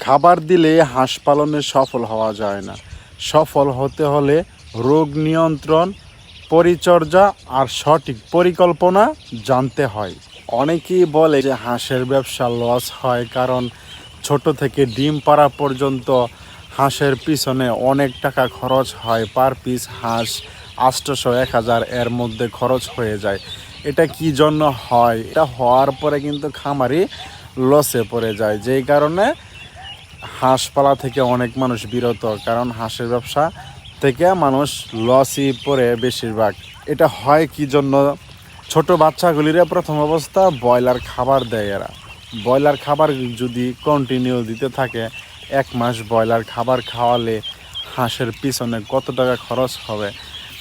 খাবার দিলে হাঁস পালনে সফল হওয়া যায় না। সফল হতে হলে রোগ নিয়ন্ত্রণ, পরিচর্যা আর সঠিক পরিকল্পনা জানতে হয়। অনেকেই বলে যে হাঁসের ব্যবসা লস হয়, কারণ ছোট থেকে ডিম পাড়া পর্যন্ত হাঁসের পিছনে অনেক টাকা খরচ হয়। পার পিস হাঁস 800-1000 এর মধ্যে খরচ হয়ে যায়। এটা কি জন্য হয়? এটা হওয়ার পরে কিন্তু খামারি লসে পড়ে যায়, যেই কারণে হাঁস পালা থেকে অনেক মানুষ বিরত, কারণ হাঁসের ব্যবসা থেকে মানুষ লসই পড়ে বেশিরভাগ। এটা হয় কি জন্য? ছোট বাচ্চাগুলিরে প্রথম অবস্থা ব্রয়লার খাবার দেয় এরা। ব্রয়লার খাবার যদি কন্টিনিউ দিতে থাকে, 1 মাস ব্রয়লার খাবার খাওয়ালে হাঁসের পিছনে কত টাকা খরচ হবে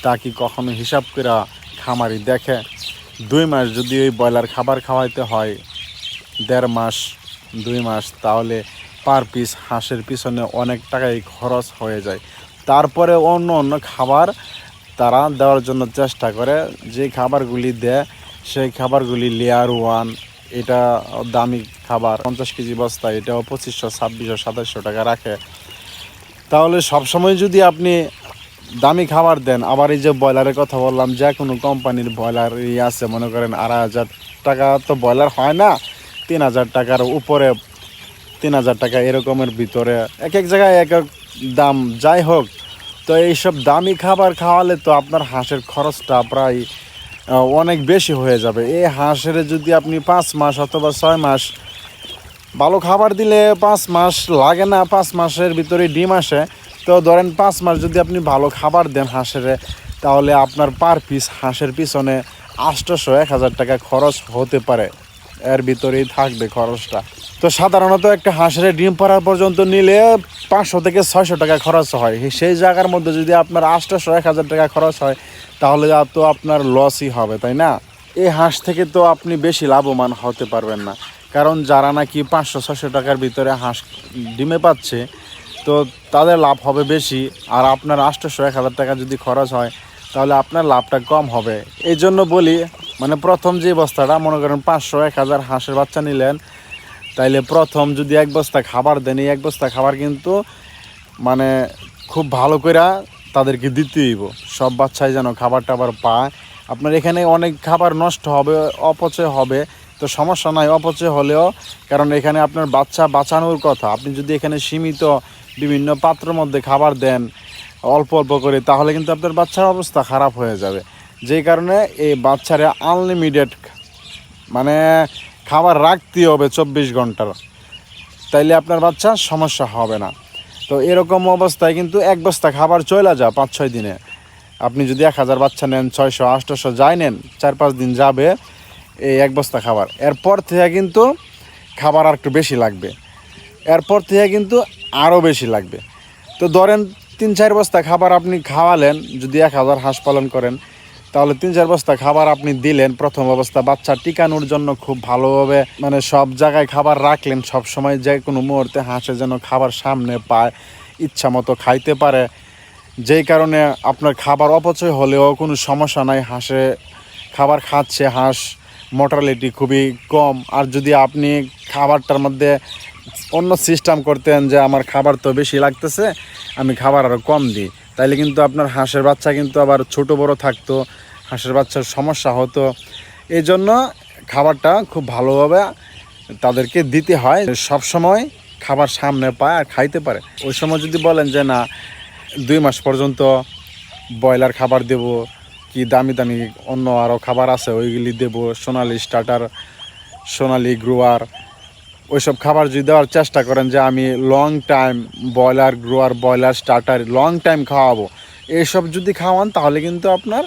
তা কি কখনো হিসাব করে খামারি দেখে? 2 মাস যদি ওই ব্রয়লার খাবার খাওয়াইতে হয়, 1.5 মাস 2 মাস, তাহলে পার পিস হাঁসের পিছনে অনেক টাকাই খরচ হয়ে যায়। তারপরে অন্য অন্য খাবার তারা দেওয়ার জন্য চেষ্টা করে। যে খাবারগুলি দেয় সেই খাবারগুলি লেয়ার 1, এটা দামি খাবার, 50 কেজি বস্তা, এটাও 2500, 2600, 2700 টাকা রাখে। তাহলে সবসময় যদি আপনি দামি খাবার দেন, আবার এই যে ব্রয়লারের কথা বললাম, যে কোনো কোম্পানির ব্রয়লার আছে, মনে করেন 2,500 টাকা তো ব্রয়লার হয় না, 3,000 টাকার উপরে, 3,000 টাকা এরকমের ভিতরে, এক এক জায়গায় এক এক দাম। যাই হোক, তো এইসব দামি খাবার খাওয়ালে তো আপনার হাঁসের খরচটা প্রায় অনেক বেশি হয়ে যাবে। এই হাঁসের যদি আপনি 5 মাস অথবা 6 মাস ভালো খাবার দিলে, 5 মাস লাগে না, 5 মাসের ভিতরে ডিম আসে, তো ধরেন 5 মাস যদি আপনি ভালো খাবার দেন হাঁসের, তাহলে আপনার পার পিস হাঁসের পিছনে 800-1000 টাকা খরচ হতে পারে, এর ভিতরেই থাকবে খরচটা। তো সাধারণত একটা হাঁসের ডিম পাড়া পর্যন্ত নিলে 500 থেকে 600 টাকা খরচ হয়। সেই জায়গার মধ্যে যদি আপনার 800-1000 টাকা খরচ হয়, তাহলে তো আপনার লসই হবে, তাই না? এই হাঁস থেকে তো আপনি বেশি লাভবান হতে পারবেন না, কারণ যারা নাকি 500-600 টাকার ভিতরে হাঁস ডিমে পাচ্ছে, তো তাদের লাভ হবে বেশি। আর আপনার 800-1000 টাকা যদি খরচ হয়, তাহলে আপনার লাভটা কম হবে। এই জন্য বলি, মানে প্রথম যে বস্তাটা, মনে করেন 500-1000 হাঁসের বাচ্চা নিলেন, তাইলে প্রথম যদি 1 বস্তা খাবার দেন, এই 1 বস্তা খাবার কিন্তু মানে খুব ভালো করে তাদেরকে দিতে হইব। সব বাচ্চাই যেন খাবার টাবার পায়। আপনার এখানে অনেক খাবার নষ্ট হবে, অপচয় হবে, তো সমস্যা নাই অপচয় হলেও, কারণ এখানে আপনার বাচ্চা বাঁচানোর কথা। আপনি যদি এখানে সীমিত বিভিন্ন পাত্রের মধ্যে খাবার দেন অল্প অল্প করে, তাহলে কিন্তু আপনার বাচ্চার অবস্থা খারাপ হয়ে যাবে। যেই কারণে এই বাচ্চারা আনলিমিটেড মানে খাবার রাখতে হবে 24 ঘন্টার, তাইলে আপনার বাচ্চা সমস্যা হবে না। তো এরকম অবস্থায় কিন্তু 1 বস্তা খাবার চলে যায় 5-6 দিনে। আপনি যদি 1000 বাচ্চা নেন, 600-800 যাই নেন, 4-5 দিন যাবে এই 1 বস্তা খাবার। এরপর থেকে কিন্তু খাবার আর একটু বেশি লাগবে, এরপর থেকে কিন্তু আরও বেশি লাগবে। তো ধরেন 3-4 বস্তা খাবার আপনি খাওয়ালেন, যদি 1000 হাঁস পালন করেন, তাহলে 3-4 বস্তা খাবার আপনি দিলেন প্রথম অবস্থা বাচ্চা টিকানোর জন্য। খুব ভালোভাবে মানে সব জায়গায় খাবার রাখলেন, সব সময় যে কোনো মুহূর্তে হাঁসে যেন খাবার সামনে পায়, ইচ্ছা মতো খাইতে পারে। যেই কারণে আপনার খাবার অপচয় হলেও কোনো সমস্যা নাই, হাঁসে খাবার খাচ্ছে, হাঁস মর্টালিটি খুবই কম। আর যদি আপনি খাবারটার মধ্যে অন্য সিস্টেম করতেন যে আমার খাবার তো বেশি লাগতেছে, আমি খাবার আরও কম দিই, তাইলে কিন্তু আপনার হাঁসের বাচ্চা কিন্তু আবার ছোট বড় থাকতো, হাঁসের বাচ্চার সমস্যা হতো। এই জন্য খাবারটা খুব ভালোভাবে তাদেরকে দিতে হয়, সব সময় খাবার সামনে পায় আর খাইতে পারে। ওই সময় যদি বলেন যে না 2 মাস পর্যন্ত ব্রয়লার খাবার দেব, কি দামি দামি অন্য আরও খাবার আছে ওইগুলি দেব, সোনালি স্টার্টার, সোনালি গ্রোয়ার, ওইসব খাবার যদি দেওয়ার চেষ্টা করেন যে আমি long time broiler grower, broiler starter long time খাওয়াবো, এইসব যদি খাওয়ান, তাহলে কিন্তু আপনার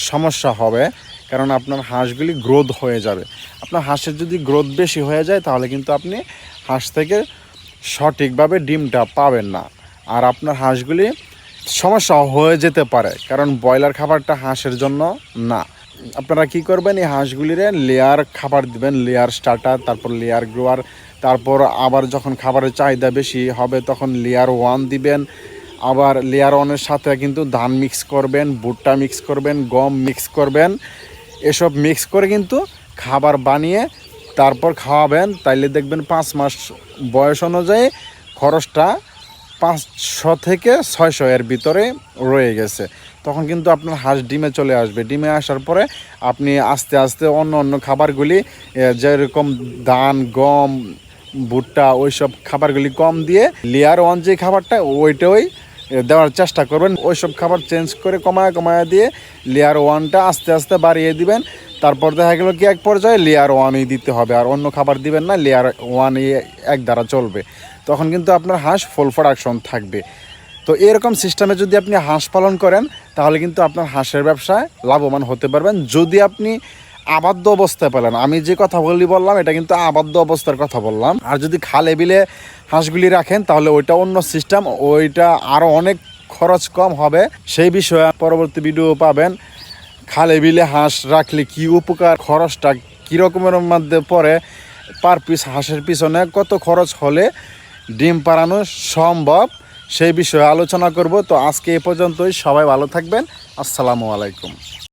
সমস্যা হবে, কারণ আপনার হাঁসগুলি গ্রোথ হয়ে যাবে। আপনার হাঁসের যদি গ্রোথ বেশি হয়ে যায়, তাহলে কিন্তু আপনি হাঁস থেকে সঠিকভাবে ডিমটা পাবেন না, আর আপনার হাঁসগুলি সমস্যা হয়ে যেতে পারে, কারণ ব্রয়লার খাবারটা হাঁসের জন্য না। আপনারা কি করবেন, এই হাঁসগুলিরে লেয়ার খাবার দিবেন, লেয়ার স্টার্টার, তারপর লেয়ার গ্রোয়ার, তারপর আবার যখন খাবারের চাহিদা বেশি হবে তখন লেয়ার 1 দিবেন। আবার লেয়ার 1-এর সাথে কিন্তু ধান মিক্স করবেন, ভুট্টা মিক্স করবেন, গম মিক্স করবেন, এসব মিক্স করে কিন্তু খাবার বানিয়ে তারপর খাওয়াবেন। তাইলে দেখবেন 5 মাস বয়স অনুযায়ী খরচটা 500 থেকে 600 এর ভিতরে রয়ে গেছে। তখন কিন্তু আপনার হাঁস ডিমে চলে আসবে। ডিমে আসার পরে আপনি আস্তে আস্তে অন্য অন্য খাবারগুলি যেরকম ধান, গম, ভুট্টা ওইসব খাবারগুলি কম দিয়ে লেয়ার 1 যে খাবারটা ওইটাই দেওয়ার চেষ্টা করবেন। ওইসব খাবার চেঞ্জ করে কমায় দিয়ে লেয়ার 1টা আস্তে আস্তে বাড়িয়ে দিবেন। তারপর দেখা গেল কি এক পর্যায়ে লেয়ার 1ই দিতে হবে, আর অন্য খাবার দিবেন না, লেয়ার 1ই এক দ্বারা চলবে। তখন কিন্তু আপনার হাঁস ফুল প্রোডাকশন থাকবে। তো এরকম সিস্টেমে যদি আপনি হাঁস পালন করেন তাহলে কিন্তু আপনার হাঁসের ব্যবসায় লাভবান হতে পারবেন। যদি আপনি আবদ্ধ অবস্থায় পেলেন, আমি যে কথা বললাম এটা কিন্তু আবদ্ধ অবস্থার কথা বললাম। আর যদি খালে বিলে হাঁসগুলি রাখেন তাহলে ওইটা অন্য সিস্টেম, ওইটা আরও অনেক খরচ কম হবে। সেই বিষয়ে পরবর্তী ভিডিও পাবেন। খালে বিলে হাঁস রাখলে কি উপকার, খরচটা কীরকমের মধ্যে পড়ে, পার পিস হাঁসের পিছনে কত খরচ হলে ডিম পাড়ানো সম্ভব, সেই বিষয়ে আলোচনা করব। তো আজকে এ পর্যন্তই। সবাই ভালো থাকবেন। আসসালামু আলাইকুম।